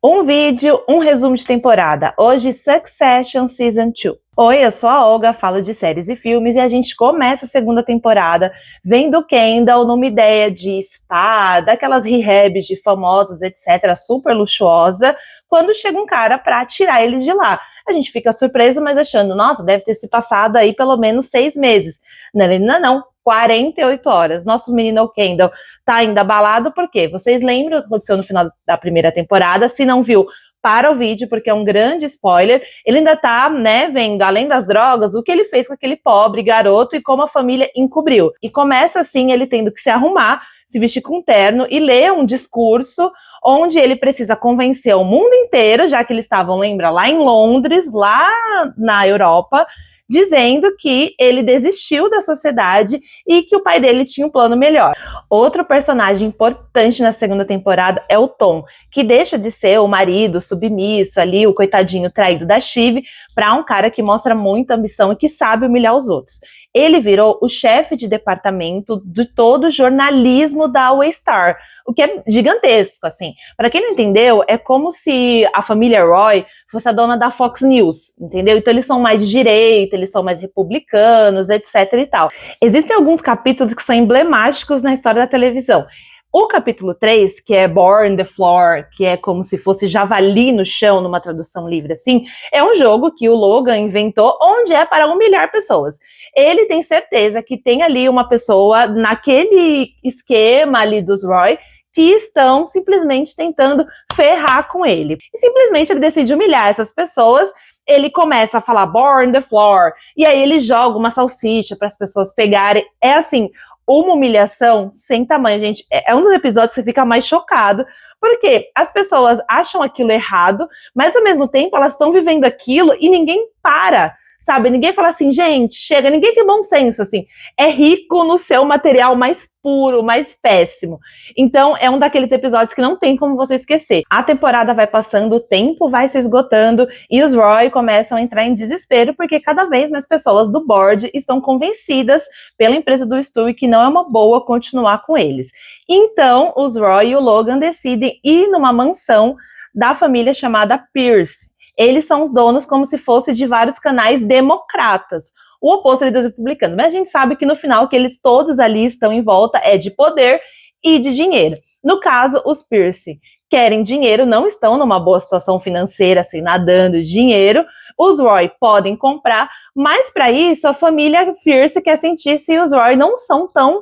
Um vídeo, um resumo de temporada. Hoje, Succession Season 2. Oi, eu sou a Olga, falo de séries e filmes e a gente começa a segunda temporada vendo Kendall numa ideia de spa, daquelas rehabs de famosos, etc., super luxuosa, quando chega um cara pra tirar ele de lá. A gente fica surpreso, mas achando, nossa, deve ter se passado aí pelo menos 6 meses. Não, 48 horas. Nosso menino Kendall tá ainda abalado, por quê? Vocês lembram o que aconteceu no final da primeira temporada? Se não viu, para o vídeo, porque é um grande spoiler. Ele ainda tá, vendo, além das drogas, o que ele fez com aquele pobre garoto e como a família encobriu. E começa assim, ele tendo que se arrumar, se vestir com terno e ler um discurso onde ele precisa convencer o mundo inteiro, já que eles estavam, lembra, lá em Londres, lá na Europa, dizendo que ele desistiu da sociedade e que o pai dele tinha um plano melhor. Outro personagem importante na segunda temporada é o Tom, que deixa de ser o marido submisso ali, o coitadinho traído da Shiv, para um cara que mostra muita ambição e que sabe humilhar os outros. Ele virou o chefe de departamento de todo o jornalismo da Waystar, o que é gigantesco, assim. Para quem não entendeu, é como se a família Roy fosse a dona da Fox News, entendeu? Então eles são mais de direita, eles são mais republicanos, etc e tal. Existem alguns capítulos que são emblemáticos na história da televisão. O capítulo 3, que é Born the Floor, que é como se fosse javali no chão, numa tradução livre assim, é um jogo que o Logan inventou, onde é para humilhar pessoas. Ele tem certeza que tem ali uma pessoa naquele esquema ali dos Roy que estão simplesmente tentando ferrar com ele. E simplesmente ele decide humilhar essas pessoas. Ele começa a falar Born the Floor, e aí ele joga uma salsicha para as pessoas pegarem. É assim, uma humilhação sem tamanho, gente. É um dos episódios que você fica mais chocado, porque as pessoas acham aquilo errado, mas ao mesmo tempo elas estão vivendo aquilo e ninguém para, sabe? Ninguém fala assim, gente, chega, ninguém tem bom senso, assim. É rico no seu material mais puro, mais péssimo. Então, é um daqueles episódios que não tem como você esquecer. A temporada vai passando, o tempo vai se esgotando e os Roy começam a entrar em desespero porque cada vez mais pessoas do board estão convencidas pela empresa do Stu que não é uma boa continuar com eles. Então, os Roy e o Logan decidem ir numa mansão da família chamada Pierce. Eles são os donos como se fosse de vários canais democratas, o oposto ali dos republicanos. Mas a gente sabe que no final que eles todos ali estão em volta é de poder e de dinheiro. No caso, os Pierce querem dinheiro, não estão numa boa situação financeira, assim, nadando dinheiro. Os Roy podem comprar, mas para isso a família Pierce quer sentir se os Roy não são tão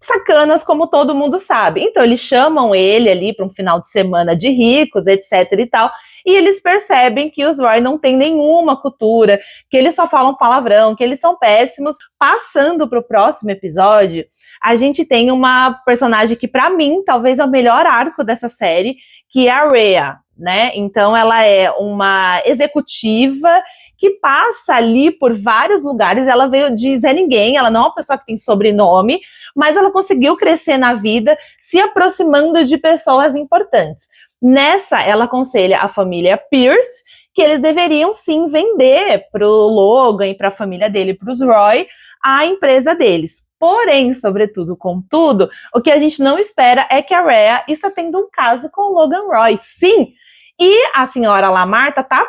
sacanas como todo mundo sabe. Então eles chamam ele ali para um final de semana de ricos, etc e tal, e eles percebem que os Roy não têm nenhuma cultura, que eles só falam palavrão, que eles são péssimos. Passando para o próximo episódio, a gente tem uma personagem que para mim talvez é o melhor arco dessa série, que é a Rhea, né? Então ela é uma executiva que passa ali por vários lugares. Ela veio de Zé Ninguém, ela não é uma pessoa que tem sobrenome, mas ela conseguiu crescer na vida se aproximando de pessoas importantes. Nessa, ela aconselha a família Pierce que eles deveriam sim vender para o Logan e para a família dele, para os Roy, a empresa deles. Porém, sobretudo, contudo, o que a gente não espera é que a Rhea está tendo um caso com o Logan Roy. Sim! E a senhora lá, Marta, tá?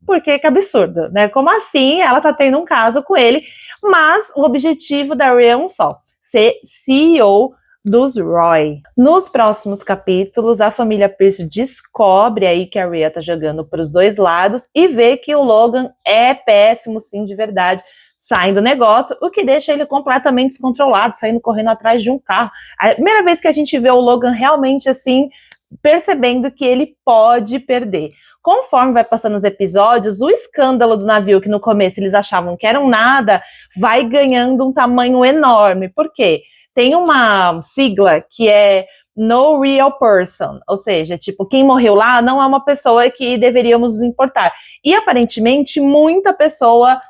Porque que absurdo, né? Como assim ela tá tendo um caso com ele? Mas o objetivo da Rhea é um só: ser CEO dos Roy. Nos próximos capítulos, a família Pierce descobre aí que a Rhea tá jogando para os dois lados e vê que o Logan é péssimo, sim, de verdade, sai do negócio, o que deixa ele completamente descontrolado, saindo correndo atrás de um carro. A primeira vez que a gente vê o Logan realmente assim, percebendo que ele pode perder. Conforme vai passando os episódios, o escândalo do navio, que no começo eles achavam que eram nada, vai ganhando um tamanho enorme. Por quê? Tem uma sigla que é No Real Person, ou seja, tipo, quem morreu lá não é uma pessoa que deveríamos nos importar. E aparentemente muita pessoa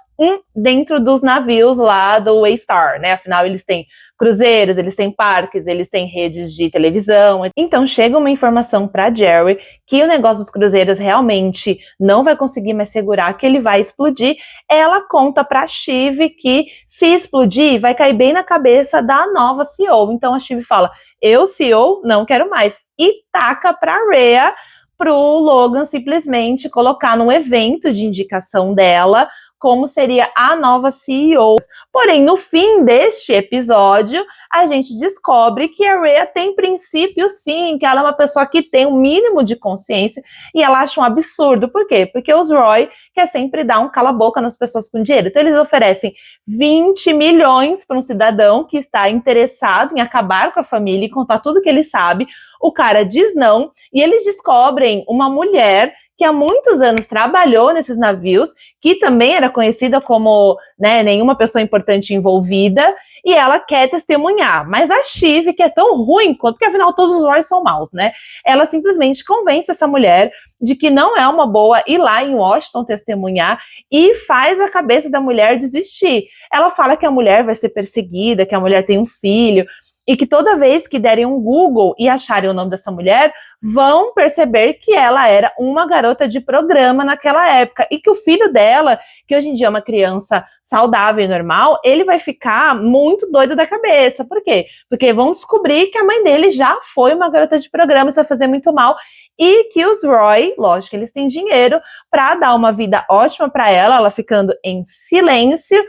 dentro dos navios lá do Waystar, né? Afinal, eles têm cruzeiros, eles têm parques, eles têm redes de televisão. Então, chega uma informação para Jerry que o negócio dos cruzeiros realmente não vai conseguir mais segurar, que ele vai explodir. Ela conta para Shiv que se explodir, vai cair bem na cabeça da nova CEO. Então, a Shiv fala, eu, CEO, não quero mais. E taca para Rhea pro Logan simplesmente colocar num evento de indicação dela como seria a nova CEO. Porém, no fim deste episódio, a gente descobre que a Rhea tem princípio sim, que ela é uma pessoa que tem um mínimo de consciência e ela acha um absurdo. Por quê? Porque os Roy quer sempre dar um cala-boca nas pessoas com dinheiro. Então eles oferecem 20 milhões para um cidadão que está interessado em acabar com a família e contar tudo que ele sabe. O cara diz não e eles descobrem uma mulher que há muitos anos trabalhou nesses navios, que também era conhecida como, né, nenhuma pessoa importante envolvida, e ela quer testemunhar. Mas a Shiv, que é tão ruim quanto, porque afinal todos os Roy são maus, né? Ela simplesmente convence essa mulher de que não é uma boa ir lá em Washington testemunhar e faz a cabeça da mulher desistir. Ela fala que a mulher vai ser perseguida, que a mulher tem um filho, e que toda vez que derem um Google e acharem o nome dessa mulher, vão perceber que ela era uma garota de programa naquela época, e que o filho dela, que hoje em dia é uma criança saudável e normal, ele vai ficar muito doido da cabeça. Por quê? Porque vão descobrir que a mãe dele já foi uma garota de programa, isso vai fazer muito mal, e que os Roy, lógico, eles têm dinheiro para dar uma vida ótima para ela ficando em silêncio,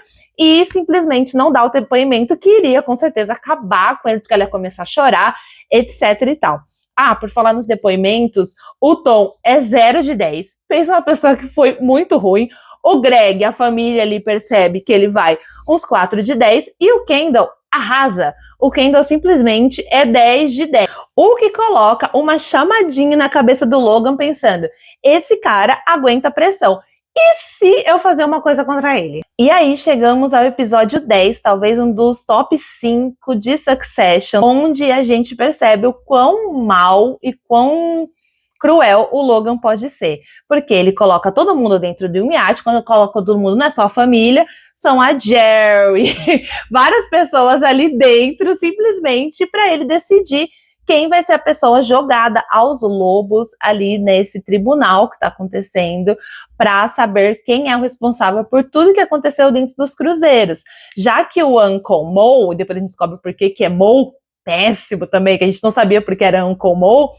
e simplesmente não dar o depoimento que iria, com certeza, acabar com ele, porque ela ia começar a chorar, etc e tal. Ah, por falar nos depoimentos, o Tom é 0 de 10. Pensa uma pessoa que foi muito ruim. O Greg, a família ali percebe que ele vai uns 4 de 10. E o Kendall arrasa. O Kendall simplesmente é 10 de 10. O que coloca uma chamadinha na cabeça do Logan pensando, esse cara aguenta pressão. E se eu fazer uma coisa contra ele? E aí chegamos ao episódio 10, talvez um dos top 5 de Succession, onde a gente percebe o quão mal e quão cruel o Logan pode ser. Porque ele coloca todo mundo dentro de um iate, quando coloca todo mundo não é só a família, são a Jerry, várias pessoas ali dentro, simplesmente para ele decidir quem vai ser a pessoa jogada aos lobos ali nesse tribunal que está acontecendo, para saber quem é o responsável por tudo que aconteceu dentro dos cruzeiros. Já que o Uncle Mo, depois a gente descobre por que é Mo, péssimo também, que a gente não sabia porque era Uncle Mo,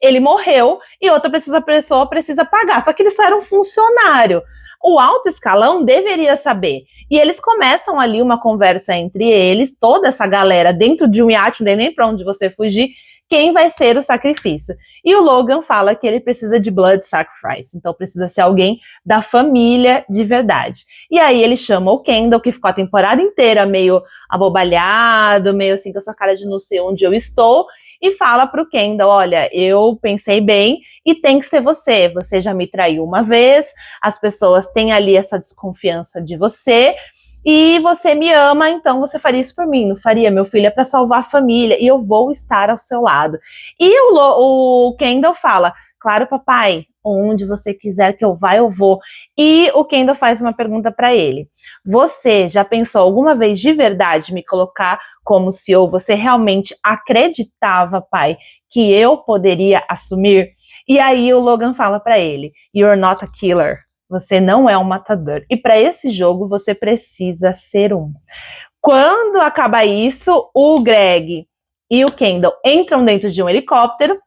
ele morreu e outra pessoa precisa pagar, só que ele só era um funcionário. O alto escalão deveria saber. E eles começam ali uma conversa entre eles, toda essa galera dentro de um iate, não tem nem para onde você fugir, quem vai ser o sacrifício. E o Logan fala que ele precisa de blood sacrifice, então precisa ser alguém da família de verdade. E aí ele chama o Kendall, que ficou a temporada inteira meio abobalhado, meio assim com essa cara de não sei onde eu estou, e fala pro Kendall, olha, eu pensei bem e tem que ser você já me traiu uma vez, as pessoas têm ali essa desconfiança de você, e você me ama, então você faria isso por mim, não faria? Meu filho é para salvar a família e eu vou estar ao seu lado. E o Kendall fala, claro, papai, onde você quiser que eu vá, eu vou. E o Kendall faz uma pergunta para ele. Você já pensou alguma vez de verdade me colocar como CEO? Você realmente acreditava, pai, que eu poderia assumir? E aí o Logan fala para ele, you're not a killer. Você não é um matador. E para esse jogo, você precisa ser um. Quando acaba isso, o Greg e o Kendall entram dentro de um helicóptero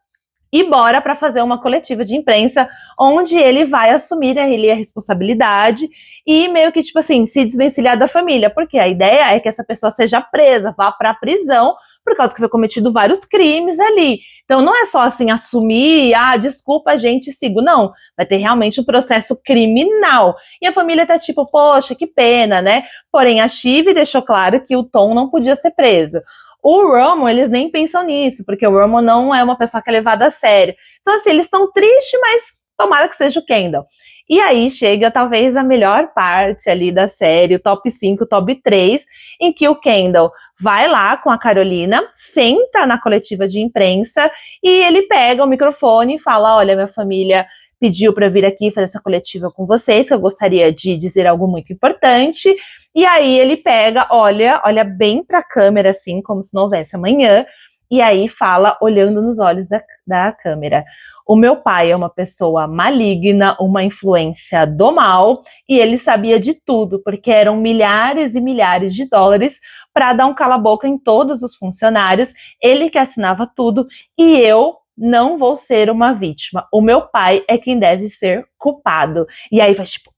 e bora para fazer uma coletiva de imprensa onde ele vai assumir a responsabilidade e meio que, tipo assim, se desvencilhar da família. Porque a ideia é que essa pessoa seja presa, vá para a prisão, por causa que foi cometido vários crimes ali. Então não é só assim assumir, desculpa, gente, sigo. Não, vai ter realmente um processo criminal. E a família tá tipo, poxa, que pena, né? Porém, a Shiv deixou claro que o Tom não podia ser preso. O Roman, eles nem pensam nisso, porque o Roman não é uma pessoa que é levada a sério. Então, assim, eles estão tristes, mas tomara que seja o Kendall. E aí chega talvez a melhor parte ali da série, o top 5, top 3, em que o Kendall vai lá com a Carolina, senta na coletiva de imprensa e ele pega o microfone e fala, olha, minha família pediu para vir aqui fazer essa coletiva com vocês, que eu gostaria de dizer algo muito importante. E aí ele pega, olha bem para a câmera, assim, como se não houvesse amanhã, e aí fala, olhando nos olhos da câmera. O meu pai é uma pessoa maligna, uma influência do mal, e ele sabia de tudo, porque eram milhares e milhares de dólares para dar um cala-boca em todos os funcionários, ele que assinava tudo, e eu não vou ser uma vítima. O meu pai é quem deve ser culpado. E aí faz tipo,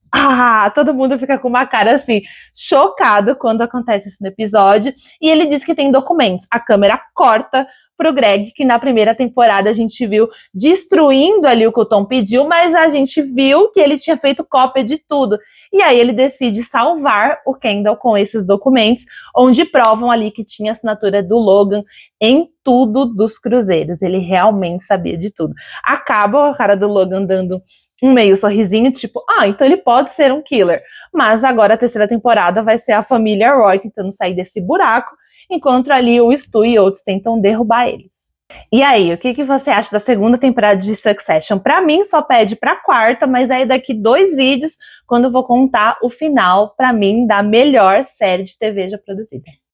todo mundo fica com uma cara assim, chocado quando acontece isso no episódio. E ele diz que tem documentos. A câmera corta pro Greg, que na primeira temporada a gente viu destruindo ali o que o Tom pediu, mas a gente viu que ele tinha feito cópia de tudo. E aí ele decide salvar o Kendall com esses documentos, onde provam ali que tinha a assinatura do Logan em tudo dos cruzeiros. Ele realmente sabia de tudo. Acaba a cara do Logan dando um meio sorrisinho, tipo, então ele pode ser um killer. Mas agora a terceira temporada vai ser a família Roy tentando sair desse buraco, enquanto ali o Stu e outros tentam derrubar eles. E aí, o que você acha da segunda temporada de Succession? Pra mim, só pede pra quarta, mas aí daqui 2 vídeos, quando eu vou contar o final, pra mim, da melhor série de TV já produzida.